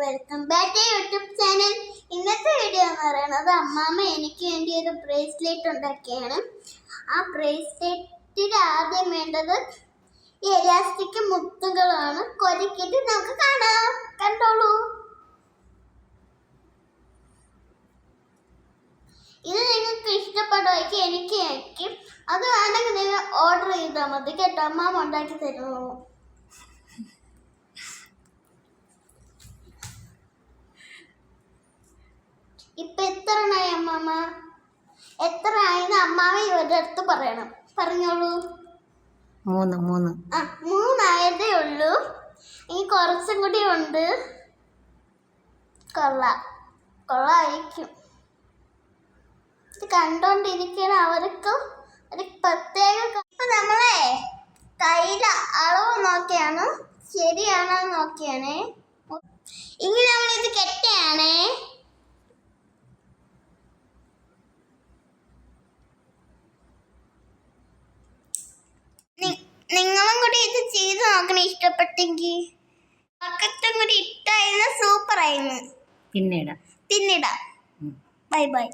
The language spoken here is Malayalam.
Welcome back to YouTube channel. ഇന്നത്തെ വീഡിയോ എന്ന് പറയുന്നത് അമ്മാമ്മ എനിക്ക് വേണ്ടി ഒരു ബ്രേസ്ലെറ്റ് ഉണ്ടാക്കിയാണ്. ആ ബ്രേസ്ലെറ്റിൽ ആദ്യം വേണ്ടത് ഈ എലാസ്റ്റിക് മുത്തുകളാണ്. കൊരുക്കിട്ട് നമുക്ക് കാണാം. കണ്ടോളൂ. ഇത് നിങ്ങൾക്ക് ഇഷ്ടപ്പെടുമെങ്കിൽ എനിക്ക് അയക്കും. അത് വേണമെങ്കിൽ നിങ്ങൾ ഓർഡർ ചെയ്താൽ മതി കേട്ടോ. അമ്മാമ്മ ഉണ്ടാക്കി തരുമോ? ഇപ്പൊ എത്ര ആയി അമ്മാമ്മ? എത്ര ആയിന്ന് അമ്മാമ്മ ഇവരുടെ അടുത്ത് പറയണം. പറഞ്ഞോളൂ. 3 3 ഉള്ളൂ. ഇനി കുറച്ചും കൂടി ഉണ്ട്. കൊള്ളായിരിക്കും. ഇത് കണ്ടോണ്ടിരിക്കുന്ന അവർക്ക് ഒരു പ്രത്യേക. ഇപ്പൊ നമ്മളെ കയ്യിലെ അളവ് നോക്കിയാണ്, ശരിയാണോ നോക്കിയാണേ. ഇനി നമ്മളിത് കെട്ടയാണേ. നിങ്ങളും കൂടി ഇത് ചെയ്ത് നോക്കണം. ഇഷ്ടപ്പെട്ടെങ്കിൽ പക്കത്തും കൂടി ഇട്ടായിരുന്നു. സൂപ്പർ ആയിരുന്നു. പിന്നീടാ ബൈ ബൈ.